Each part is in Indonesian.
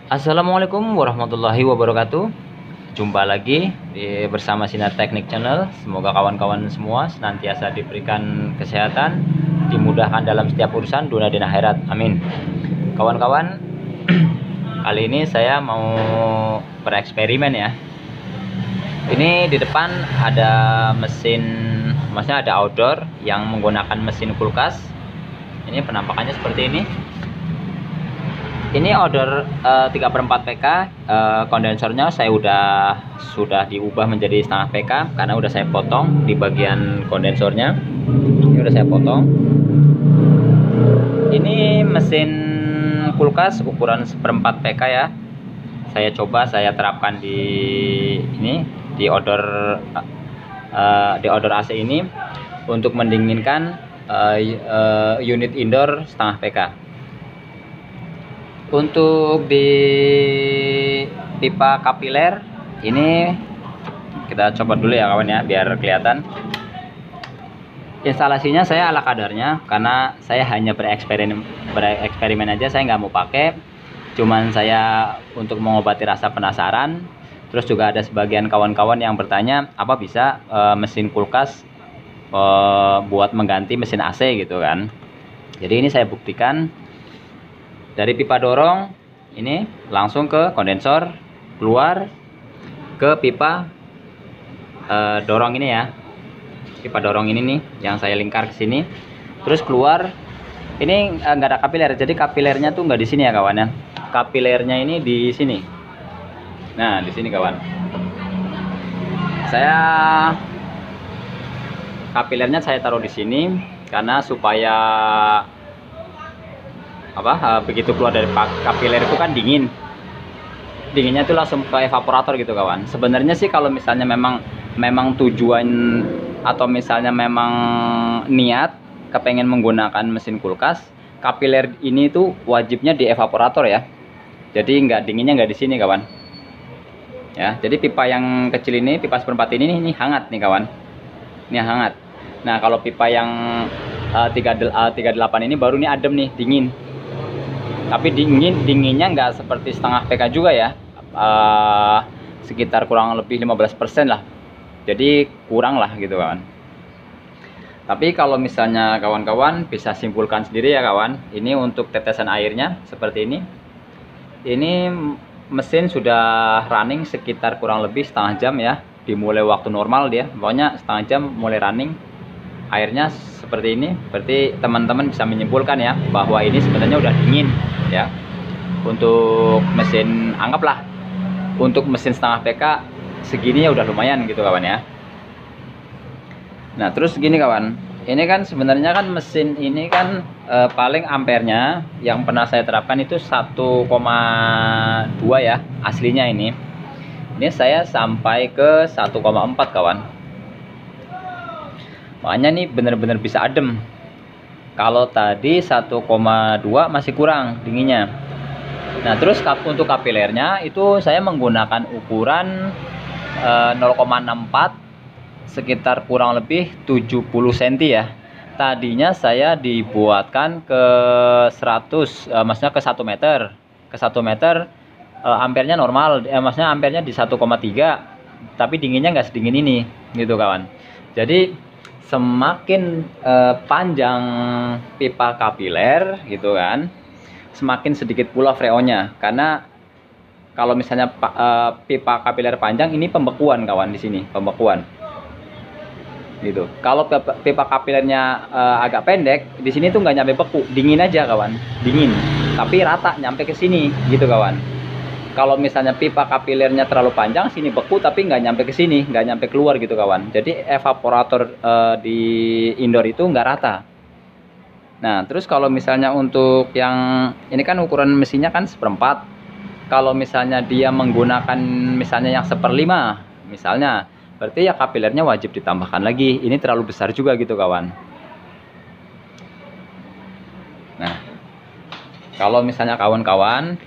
Assalamualaikum warahmatullahi wabarakatuh. Jumpa lagi bersama Sinar Teknik Channel. Semoga kawan-kawan semua senantiasa diberikan kesehatan, dimudahkan dalam setiap urusan dunia dan akhirat. Amin. Kawan-kawan, kali ini saya mau bereksperimen ya. Ini di depan ada mesin, maksudnya ada outdoor yang menggunakan mesin kulkas. Ini penampakannya seperti ini. Ini order 3/4 PK, kondensornya saya sudah diubah menjadi setengah PK karena udah saya potong di bagian kondensornya. Ini udah saya potong. Ini mesin kulkas ukuran 1/4 PK ya. Saya coba saya terapkan di ini di order AC ini untuk mendinginkan unit indoor setengah PK. Untuk di pipa kapiler ini kita coba dulu ya kawan ya, biar kelihatan. Instalasinya saya ala kadarnya karena saya hanya bereksperimen aja, saya nggak mau pakai. Cuman saya untuk mengobati rasa penasaran. Terus juga ada sebagian kawan-kawan yang bertanya apa bisa mesin kulkas buat mengganti mesin AC gitu kan. Jadi ini saya buktikan. Dari pipa dorong ini langsung ke kondensor, keluar ke pipa dorong ini ya. Pipa dorong ini nih yang saya lingkar ke sini. Terus keluar. Ini nggak ada kapiler. Jadi kapilernya tuh nggak di sini ya kawan ya. Kapilernya ini di sini. Nah, di sini kawan. Kapilernya saya taruh di sini karena supaya begitu keluar dari kapiler itu kan dinginnya itu langsung ke evaporator gitu kawan. Sebenarnya sih kalau misalnya memang tujuan atau misalnya memang niat kepengen menggunakan mesin kulkas, kapiler ini tuh wajibnya di evaporator ya. Jadi dinginnya nggak di sini kawan ya. Jadi pipa yang kecil ini, pipa 1/4 ini hangat nih kawan, ini hangat. Nah kalau pipa yang 38 ini baru nih adem nih, dingin. Tapi dinginnya nggak seperti setengah PK juga ya, sekitar kurang lebih 15% lah. Jadi kurang lah gitu kawan. Tapi kalau misalnya kawan-kawan bisa simpulkan sendiri ya kawan. Ini untuk tetesan airnya seperti ini. Ini mesin sudah running sekitar kurang lebih setengah jam ya. Dimulai waktu normal dia, pokoknya setengah jam mulai running. Airnya seperti ini, berarti teman-teman bisa menyimpulkan ya bahwa ini sebenarnya udah dingin ya. Untuk mesin, anggaplah untuk mesin setengah PK segini ya udah lumayan gitu kawan ya. Nah terus gini kawan, ini kan sebenarnya kan mesin ini kan paling ampernya yang pernah saya terapkan itu 1,2 ya aslinya ini. Ini saya sampai ke 1,4 kawan. Makanya nih bener-bener bisa adem. Kalau tadi 1,2 masih kurang dinginnya. Nah terus untuk kapilernya itu saya menggunakan ukuran 0,64 sekitar kurang lebih 70 cm ya. Tadinya saya dibuatkan ke 100, maksudnya ke 1 meter. Ke 1 meter ampernya normal, maksudnya ampernya di 1,3, tapi dinginnya nggak sedingin ini gitu kawan. Jadi semakin panjang pipa kapiler gitu kan, semakin sedikit pula freonnya. Karena kalau misalnya pipa kapiler panjang ini pembekuan kawan, di sini pembekuan gitu. Kalau pipa kapilernya agak pendek, di sini tuh nggak nyampe beku, dingin aja kawan, dingin tapi rata nyampe ke sini gitu kawan. Kalau misalnya pipa kapilernya terlalu panjang, sini beku tapi nggak nyampe ke sini, nggak nyampe keluar gitu kawan. Jadi evaporator di indoor itu nggak rata. Nah terus kalau misalnya untuk yang ini kan ukuran mesinnya kan 1/4. Kalau misalnya dia menggunakan misalnya yang 1/5 misalnya, berarti ya kapilernya wajib ditambahkan lagi. Ini terlalu besar juga gitu kawan. Nah kalau misalnya kawan-kawan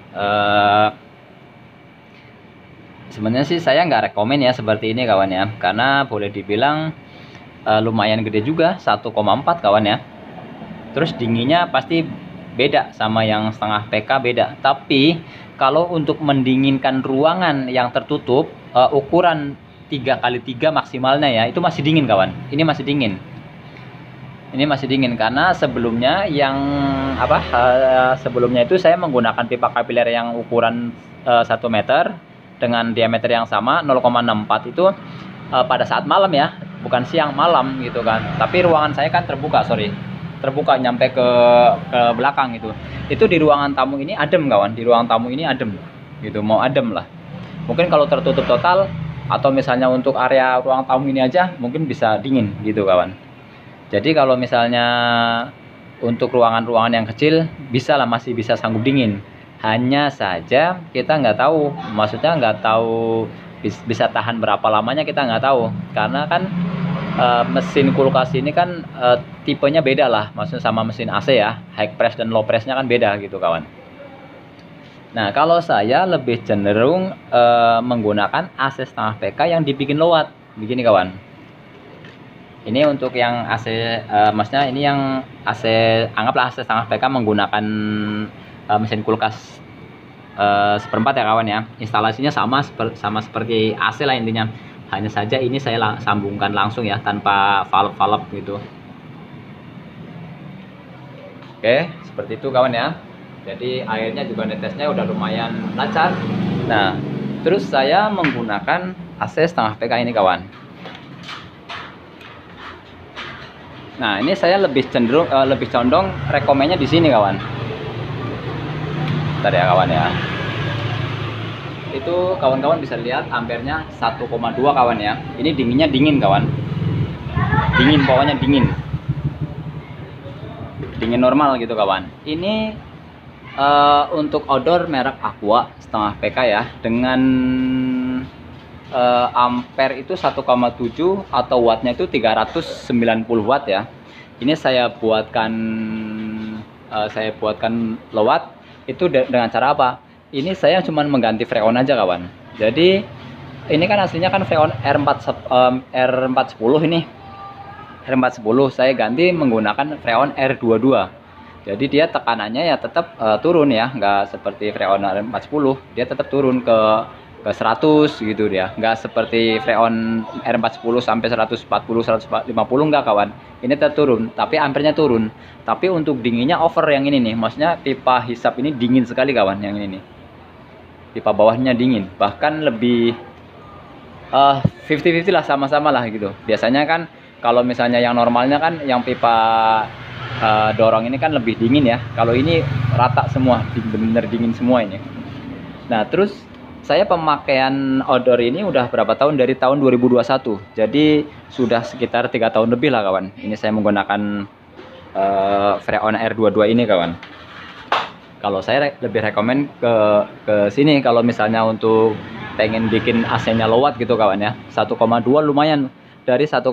sebenarnya sih saya nggak rekomen ya seperti ini kawan ya, karena boleh dibilang lumayan gede juga, 1,4 kawan ya. Terus dinginnya pasti beda sama yang setengah PK, beda. Tapi kalau untuk mendinginkan ruangan yang tertutup, ukuran 3x3 maksimalnya ya, itu masih dingin kawan. Ini masih dingin. Ini masih dingin karena sebelumnya yang sebelumnya itu saya menggunakan pipa kapiler yang ukuran 1 meter dengan diameter yang sama 0,64 itu pada saat malam ya, bukan siang, malam gitu kan. Tapi ruangan saya kan terbuka, terbuka nyampe ke belakang gitu. Itu di ruangan tamu ini adem kawan, di ruang tamu ini adem gitu, mau adem lah. Mungkin kalau tertutup total atau misalnya untuk area ruang tamu ini aja mungkin bisa dingin gitu kawan. Jadi kalau misalnya untuk ruangan-ruangan yang kecil bisa lah, masih bisa sanggup dingin. Hanya saja kita nggak tahu, maksudnya nggak tahu bisa tahan berapa lamanya, kita nggak tahu karena kan mesin kulkas ini kan tipenya beda lah, maksudnya sama mesin AC ya, high press dan low pressnya kan beda gitu kawan. Nah kalau saya lebih cenderung menggunakan AC setengah PK yang dibikin low watt begini kawan. Ini untuk yang AC, maksudnya ini yang AC, anggaplah AC setengah PK menggunakan mesin kulkas 1/4 ya kawan ya. Instalasinya sama seperti AC lah intinya. Hanya saja ini saya sambungkan langsung ya, tanpa valve gitu. Oke, seperti itu kawan ya. Jadi airnya juga netesnya udah lumayan lancar. Nah, terus saya menggunakan AC setengah PK ini kawan. Nah, ini saya lebih cenderung lebih condong rekomennya di sini kawan. Bentar ya kawan ya. Itu kawan-kawan bisa lihat ampernya 1,2 kawan ya. Ini dinginnya dingin kawan. Dingin, pokoknya dingin. Dingin normal gitu kawan. Ini untuk odor merek Aqua setengah PK ya, dengan ampere itu 1,7 atau wattnya itu 390 watt ya. Ini saya buatkan low watt itu dengan cara apa? Ini saya cuma mengganti freon aja kawan. Jadi ini kan aslinya kan freon R410 ini. R410 saya ganti menggunakan freon R22. Jadi dia tekanannya ya tetap turun ya, nggak seperti freon R410, dia tetap turun ke 100 gitu dia. Nggak seperti freon R410 sampai 140 150 nggak kawan. Ini tetap turun, tapi ampernya turun. Tapi untuk dinginnya over yang ini nih. Maksudnya pipa hisap ini dingin sekali kawan yang ini nih. Pipa bawahnya dingin, bahkan lebih 50-50 lah, sama-sama lah gitu. Biasanya kan kalau misalnya yang normalnya kan yang pipa dorong ini kan lebih dingin ya. Kalau ini rata semua, bener-bener dingin semua ini. Nah terus saya pemakaian odor ini udah berapa tahun, dari tahun 2021. Jadi sudah sekitar 3 tahun lebih lah kawan. Ini saya menggunakan freon R22 ini kawan. Kalau saya lebih rekomen ke sini kalau misalnya untuk pengen bikin AC-nya low watt gitu kawan ya. 1,2 lumayan, dari 1,7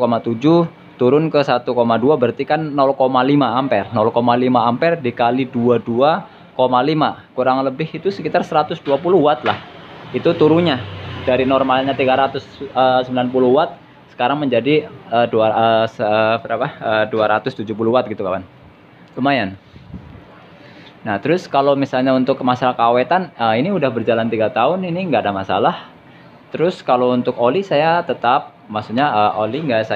turun ke 1,2 berarti kan 0,5 ampere. 0,5 ampere dikali 22,5 kurang lebih itu sekitar 120 watt lah. Itu turunnya dari normalnya 390 watt sekarang menjadi 270 watt gitu kawan. Lumayan. Nah terus kalau misalnya untuk masalah keawetan, ini udah berjalan 3 tahun, ini nggak ada masalah. Terus kalau untuk oli saya tetap, maksudnya oli nggak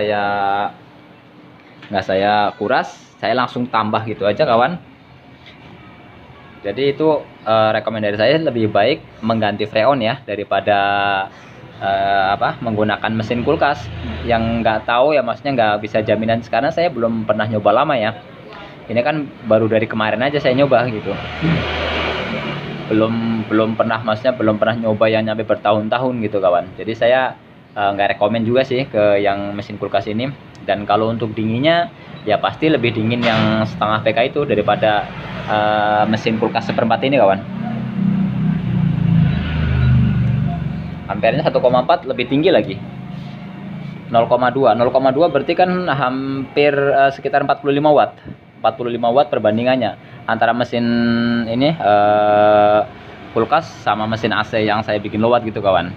saya kuras, saya langsung tambah gitu aja kawan. Jadi itu rekomendasi saya lebih baik mengganti freon ya daripada menggunakan mesin kulkas yang nggak tahu ya, maksudnya nggak bisa jaminan. Sekarang saya belum pernah nyoba lama ya. Ini kan baru dari kemarin aja saya nyoba gitu. Belum pernah, maksudnya belum pernah nyoba yang nyampe bertahun-tahun gitu kawan. Jadi saya nggak rekomen juga sih ke yang mesin kulkas ini. Dan kalau untuk dinginnya ya pasti lebih dingin yang setengah PK itu daripada mesin kulkas 1/4 ini kawan. Ampernya 1,4 lebih tinggi lagi. 0,2 berarti kan hampir sekitar 45 watt. 45 watt perbandingannya antara mesin ini kulkas sama mesin AC yang saya bikin low watt gitu kawan.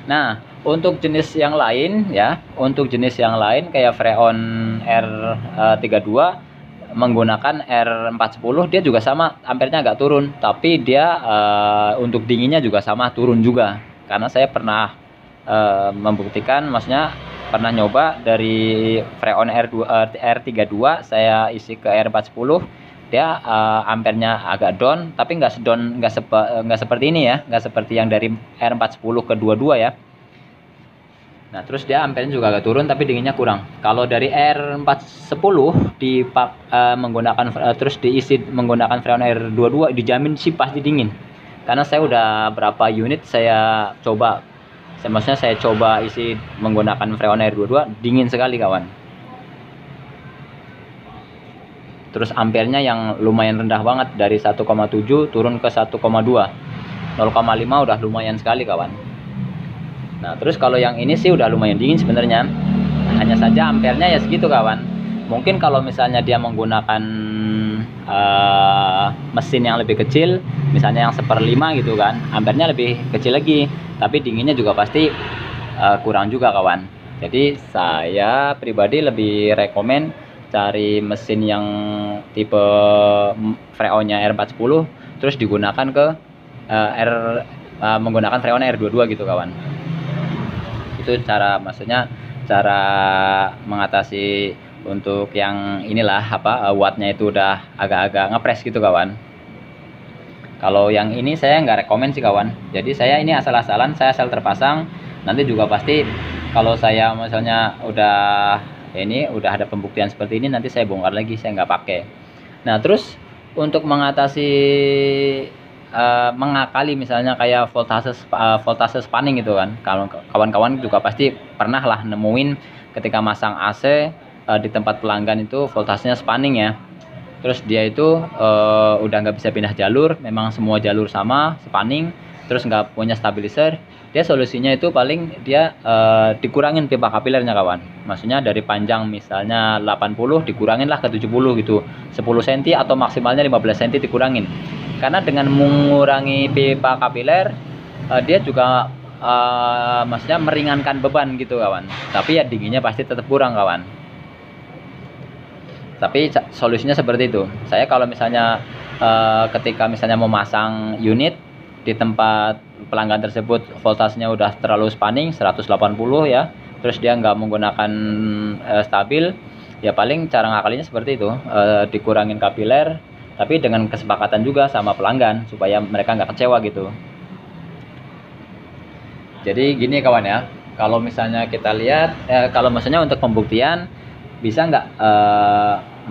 Nah untuk jenis yang lain ya, untuk jenis yang lain kayak freon R32 menggunakan R410 dia juga sama, ampernya agak turun, tapi dia untuk dinginnya juga sama, turun juga. Karena saya pernah membuktikan, maksudnya pernah nyoba dari Freon R32 saya isi ke R410, dia ampernya agak down, tapi nggak seperti ini ya, nggak seperti yang dari R410 ke 22 ya. Nah, terus dia ampernya juga agak turun, tapi dinginnya kurang. Kalau dari R410 terus diisi menggunakan Freon R22, dijamin sih pasti dingin. Karena saya udah berapa unit saya coba, maksudnya saya coba isi menggunakan Freon R22, dingin sekali kawan. Terus ampernya yang lumayan rendah banget, dari 1,7 turun ke 1,2, 0,5 udah lumayan sekali kawan. Nah, terus kalau yang ini sih udah lumayan dingin sebenarnya. Hanya saja ampernya ya segitu kawan. Mungkin kalau misalnya dia menggunakan mesin yang lebih kecil, misalnya yang 1/5 gitu kan, ampernya lebih kecil lagi, tapi dinginnya juga pasti kurang juga kawan. Jadi saya pribadi lebih rekomen cari mesin yang tipe Freonnya R410, terus digunakan ke menggunakan Freon R22 gitu kawan. Itu maksudnya cara mengatasi untuk yang inilah wattnya itu udah agak-agak ngepres gitu kawan. Kalau yang ini saya nggak rekomen sih kawan. Jadi saya ini asal-asalan, saya asal terpasang. Nanti juga pasti kalau saya misalnya udah ada pembuktian seperti ini, nanti saya bongkar lagi, saya nggak pakai. Nah, terus untuk mengatasi mengakali misalnya kayak voltase spanning gitu kan, kalau kawan-kawan juga pasti pernah lah nemuin ketika masang AC di tempat pelanggan itu voltasenya spanning ya. Terus dia itu udah nggak bisa pindah jalur, memang semua jalur sama spanning, terus nggak punya stabilizer. Dia solusinya itu paling dia dikurangin pipa kapilernya kawan. Maksudnya dari panjang misalnya 80 dikurangin lah ke 70 gitu, 10 cm atau maksimalnya 15 cm dikurangin. Karena dengan mengurangi pipa kapiler, dia juga maksudnya meringankan beban gitu kawan. Tapi ya dinginnya pasti tetap kurang kawan. Tapi solusinya seperti itu. Saya kalau misalnya ketika misalnya mau masang unit di tempat pelanggan tersebut voltasenya udah terlalu spanning 180 ya, terus dia nggak menggunakan stabil, ya paling cara ngakalinya seperti itu, dikurangin kapiler, tapi dengan kesepakatan juga sama pelanggan supaya mereka nggak kecewa gitu. Jadi gini kawan ya, kalau misalnya kita lihat kalau misalnya untuk pembuktian bisa nggak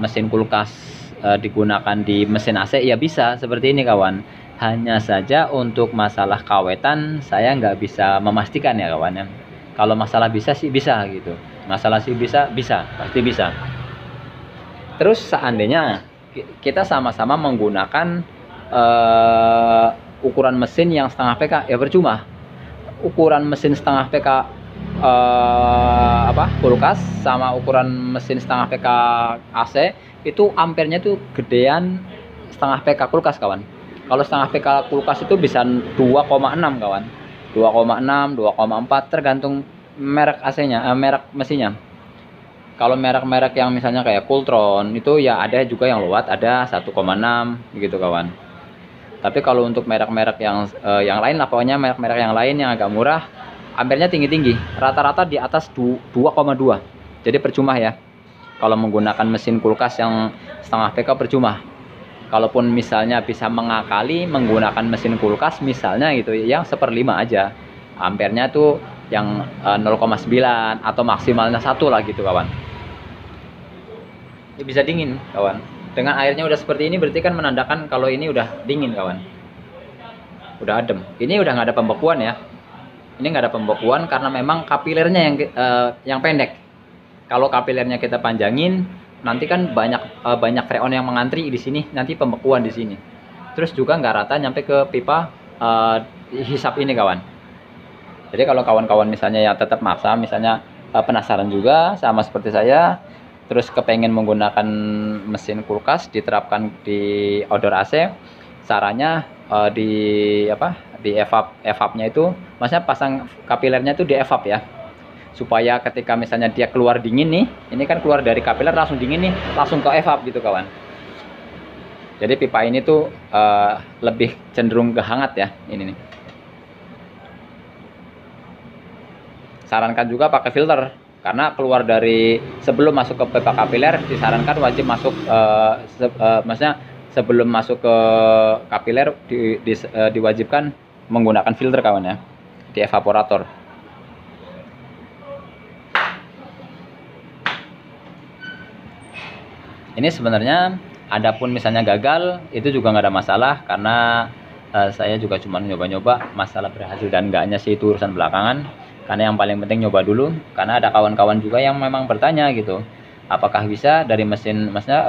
mesin kulkas digunakan di mesin AC, ya bisa seperti ini kawan. Hanya saja untuk masalah kawetan saya nggak bisa memastikan ya kawan ya. Kalau masalah bisa sih bisa gitu, masalah sih bisa pasti bisa. Terus seandainya kita sama-sama menggunakan ukuran mesin yang setengah PK, ya percuma. Ukuran mesin setengah PK kulkas sama ukuran mesin setengah PK AC itu ampernya tuh gedean setengah PK kulkas kawan. Kalau setengah PK kulkas itu bisa 2,6 kawan, 2,6, 2,4 tergantung merek AC-nya, merek mesinnya. Kalau merek-merek yang misalnya kayak Cooltron itu ya ada juga yang luat, ada 1,6 gitu kawan. Tapi kalau untuk merek-merek yang lain lah, pokoknya merek-merek yang lain yang agak murah, ampernya tinggi-tinggi, rata-rata di atas 2,2. Jadi percuma ya. Kalau menggunakan mesin kulkas yang setengah PK percuma. Kalaupun misalnya bisa mengakali menggunakan mesin kulkas misalnya gitu yang 1/5 aja, ampernya tuh yang 0,9 atau maksimalnya 1 lah gitu kawan. Ini bisa dingin kawan. Dengan airnya udah seperti ini berarti kan menandakan kalau ini udah dingin kawan, udah adem. Ini udah nggak ada pembekuan ya. Ini nggak ada pembekuan karena memang kapilernya yang pendek. Kalau kapilernya kita panjangin, nanti kan banyak freon yang mengantri di sini, nanti pembekuan di sini. Terus juga nggak rata nyampe ke pipa hisap ini kawan. Jadi kalau kawan-kawan misalnya yang tetap maksa, misalnya penasaran juga sama seperti saya, terus kepengen menggunakan mesin kulkas diterapkan di outdoor AC, caranya di evapnya itu, maksudnya pasang kapilernya itu di evap ya, supaya ketika misalnya dia keluar dingin nih, ini kan keluar dari kapiler langsung dingin nih, langsung ke evap gitu kawan. Jadi pipa ini tuh lebih cenderung ke hangat ya, ini nih. Sarankan juga pakai filter, karena keluar dari sebelum masuk ke pipa kapiler disarankan wajib masuk maksudnya sebelum masuk ke kapiler diwajibkan menggunakan filter kawan ya, di evaporator. Ini sebenarnya adapun misalnya gagal itu juga nggak ada masalah, karena saya juga cuma nyoba-nyoba. Masalah berhasil dan enggaknya sih itu urusan belakangan, karena yang paling penting nyoba dulu. Karena ada kawan-kawan juga yang memang bertanya gitu, apakah bisa dari mesin, maksudnya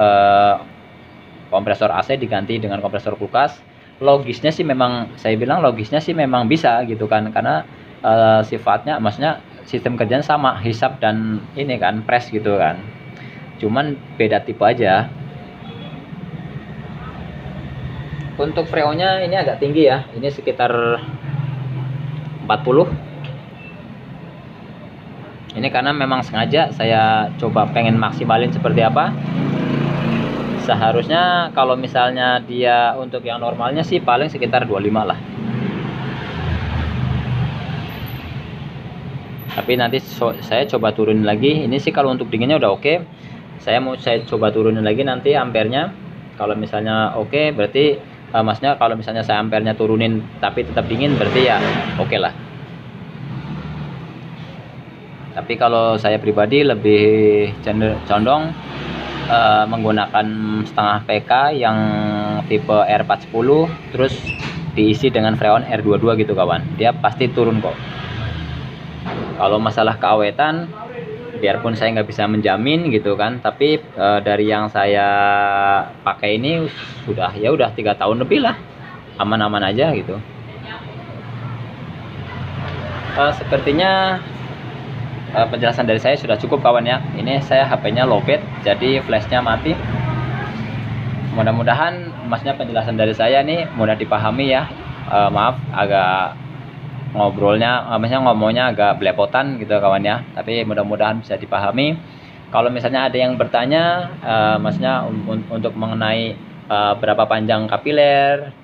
kompresor AC diganti dengan kompresor kulkas. Logisnya sih memang, saya bilang logisnya sih memang bisa gitu kan, karena sifatnya, maksudnya sistem kerjanya sama, hisap dan ini kan press gitu kan, cuman beda tipe aja. Untuk freonnya ini agak tinggi ya, ini sekitar 40. Ini karena memang sengaja saya coba pengen maksimalin seperti apa. Seharusnya kalau misalnya dia untuk yang normalnya sih paling sekitar 25 lah. Tapi nanti saya coba turunin lagi. Ini sih kalau untuk dinginnya udah oke. Saya coba turunin lagi nanti ampernya. Kalau misalnya oke, berarti maksudnya kalau misalnya saya ampernya turunin tapi tetap dingin, berarti ya oke lah. Tapi kalau saya pribadi lebih condong menggunakan setengah PK yang tipe R410 terus diisi dengan freon R22 gitu kawan. Dia pasti turun kok. Kalau masalah keawetan, biarpun saya nggak bisa menjamin gitu kan, tapi dari yang saya pakai ini sudah 3 tahun lebih lah, aman-aman aja gitu. Sepertinya penjelasan dari saya sudah cukup kawan ya. Ini saya HP-nya lowbat, jadi flashnya mati. Mudah-mudahan maksudnya penjelasan dari saya nih mudah dipahami ya. Maaf agak maksudnya ngomongnya agak belepotan gitu kawan ya, tapi mudah-mudahan bisa dipahami. Kalau misalnya ada yang bertanya maksudnya untuk mengenai berapa panjang kapiler,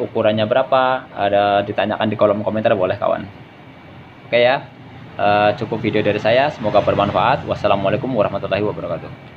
ukurannya berapa, ada ditanyakan di kolom komentar boleh kawan. Oke ya, cukup video dari saya, semoga bermanfaat. Wassalamualaikum warahmatullahi wabarakatuh.